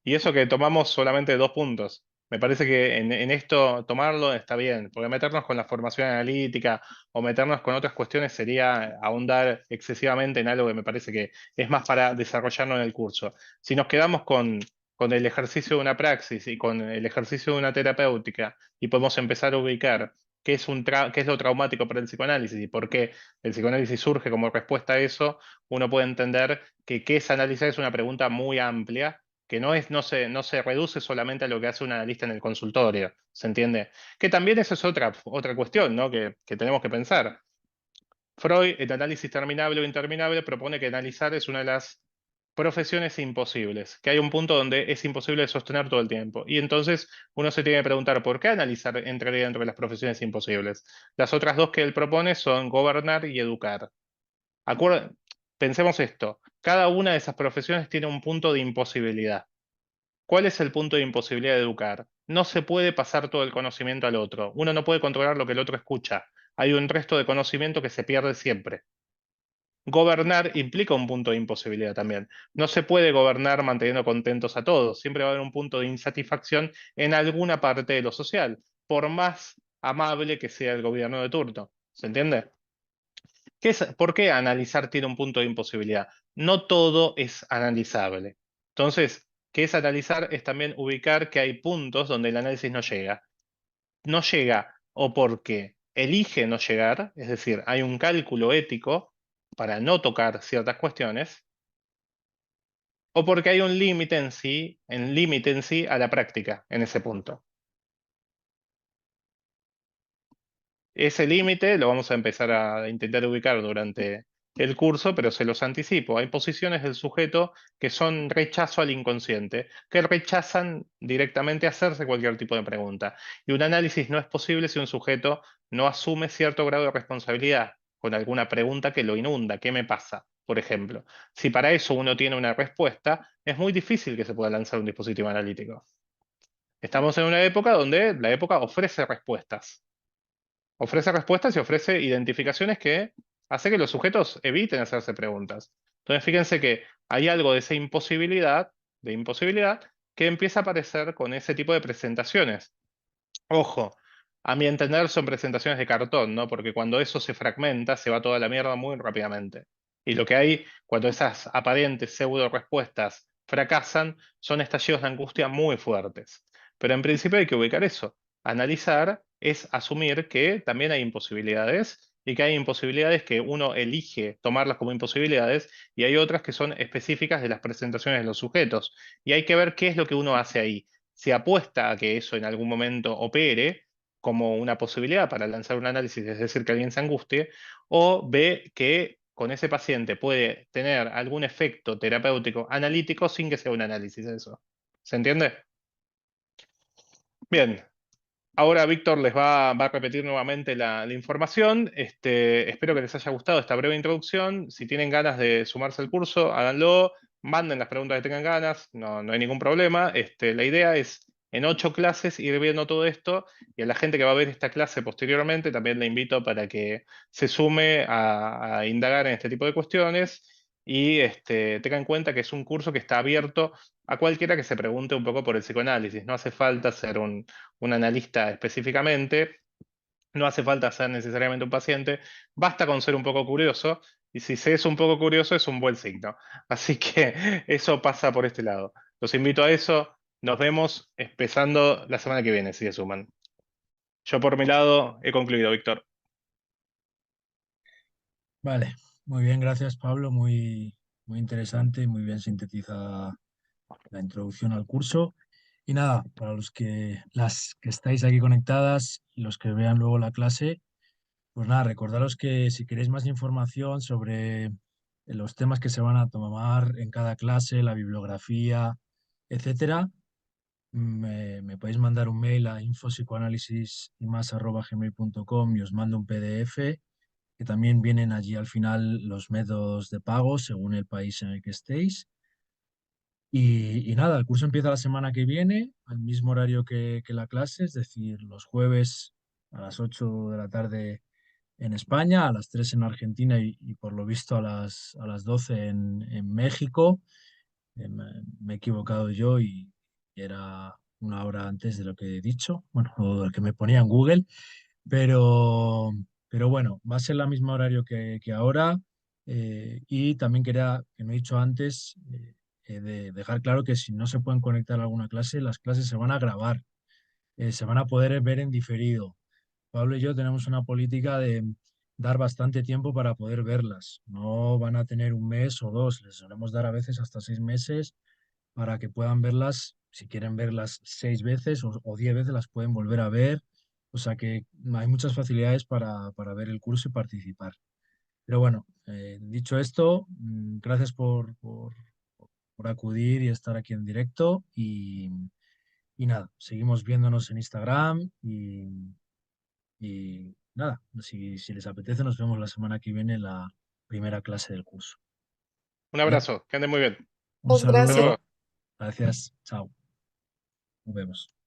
S2: Y eso que tomamos solamente 2 puntos. Me parece que en esto tomarlo está bien, porque meternos con la formación analítica o meternos con otras cuestiones sería ahondar excesivamente en algo que me parece que es más para desarrollarlo en el curso. Si nos quedamos con el ejercicio de una praxis y con el ejercicio de una terapéutica y podemos empezar a ubicar qué es lo traumático para el psicoanálisis y por qué el psicoanálisis surge como respuesta a eso, uno puede entender que qué es analizar es una pregunta muy amplia que no se reduce solamente a lo que hace un analista en el consultorio, ¿se entiende? Que también esa es otra cuestión, ¿no? Que tenemos que pensar. Freud, el análisis terminable o interminable, propone que analizar es una de las profesiones imposibles, que hay un punto donde es imposible de sostener todo el tiempo. Y entonces uno se tiene que preguntar, ¿por qué analizar entraría dentro de las profesiones imposibles? Las otras dos que él propone son gobernar y educar. Pensemos esto, cada una de esas profesiones tiene un punto de imposibilidad. ¿Cuál es el punto de imposibilidad de educar? No se puede pasar todo el conocimiento al otro. Uno no puede controlar lo que el otro escucha. Hay un resto de conocimiento que se pierde siempre. Gobernar implica un punto de imposibilidad también. No se puede gobernar manteniendo contentos a todos. Siempre va a haber un punto de insatisfacción en alguna parte de lo social, por más amable que sea el gobierno de turno. ¿Se entiende? ¿Por qué analizar tiene un punto de imposibilidad? No todo es analizable. Entonces, ¿qué es analizar? Es también ubicar que hay puntos donde el análisis no llega. No llega o porque elige no llegar, es decir, hay un cálculo ético para no tocar ciertas cuestiones, o porque hay un límite en sí a la práctica en ese punto. Ese límite lo vamos a empezar a intentar ubicar durante el curso, pero se los anticipo. Hay posiciones del sujeto que son rechazo al inconsciente, que rechazan directamente hacerse cualquier tipo de pregunta. Y un análisis no es posible si un sujeto no asume cierto grado de responsabilidad con alguna pregunta que lo inunda. ¿Qué me pasa? Por ejemplo, si para eso uno tiene una respuesta, es muy difícil que se pueda lanzar un dispositivo analítico. Estamos en una época donde la época ofrece respuestas. Ofrece respuestas y ofrece identificaciones que hace que los sujetos eviten hacerse preguntas. Entonces, fíjense que hay algo de esa imposibilidad, que empieza a aparecer con ese tipo de presentaciones. Ojo, a mi entender son presentaciones de cartón, ¿no? Porque cuando eso se fragmenta, se va toda la mierda muy rápidamente. Y lo que hay cuando esas aparentes pseudo respuestas fracasan son estallidos de angustia muy fuertes. Pero en principio hay que ubicar eso. Analizar es asumir que también hay imposibilidades y que hay imposibilidades que uno elige tomarlas como imposibilidades y hay otras que son específicas de las presentaciones de los sujetos. Y hay que ver qué es lo que uno hace ahí. Si apuesta a que eso en algún momento opere como una posibilidad para lanzar un análisis, es decir, que alguien se angustie, o ve que con ese paciente puede tener algún efecto terapéutico analítico sin que sea un análisis de eso. ¿Se entiende? Bien, ahora Víctor les va a repetir nuevamente la información. Espero que les haya gustado esta breve introducción. Si tienen ganas de sumarse al curso, háganlo. Manden las preguntas que tengan ganas, no hay ningún problema. La idea es en 8 clases ir viendo todo esto y a la gente que va a ver esta clase posteriormente también le invito para que se sume a indagar en este tipo de cuestiones y tenga en cuenta que es un curso que está abierto a cualquiera que se pregunte un poco por el psicoanálisis. No hace falta ser un analista específicamente, no hace falta ser necesariamente un paciente, basta con ser un poco curioso, y si se es un poco curioso es un buen signo. Así que eso pasa por este lado. Los invito a eso, nos vemos empezando la semana que viene, si se suman. Yo por mi lado he concluido, Víctor.
S1: Vale, muy bien, gracias Pablo, muy interesante y muy bien sintetizada la introducción al curso. Y nada, para las que estáis aquí conectadas y los que vean luego la clase, pues nada, recordaros que si queréis más información sobre los temas que se van a tomar en cada clase, la bibliografía, etcétera, me podéis mandar un mail a infopsicoanálisis y más@gmail.com y os mando un PDF que también vienen allí al final los métodos de pago según el país en el que estéis. Y nada, el curso empieza la semana que viene, al mismo horario que la clase, es decir, los jueves a las 8 de la tarde en España, a las 3 en Argentina y por lo visto a las 12 en México. Me he equivocado yo y era una hora antes de lo que he dicho, bueno, o de lo que me ponía en Google. Pero, pero bueno, va a ser el mismo horario que ahora. Y también quería, que no he dicho antes, de dejar claro que si no se pueden conectar a alguna clase, las clases se van a grabar, se van a poder ver en diferido. Pablo y yo tenemos una política de dar bastante tiempo para poder verlas. No van a tener un mes o dos, les solemos dar a veces hasta 6 meses para que puedan verlas, si quieren verlas 6 veces o 10 veces, las pueden volver a ver. O sea que hay muchas facilidades para ver el curso y participar. Pero bueno, dicho esto, gracias por acudir y estar aquí en directo y nada, seguimos viéndonos en Instagram y nada, si les apetece, nos vemos la semana que viene en la primera clase del curso.
S2: Un
S1: ¿Vale?
S2: abrazo, que anden muy bien.
S1: Un
S3: Muchas
S2: Hasta
S3: gracias.
S1: saludo,
S2: luego.
S1: gracias, chao, nos vemos.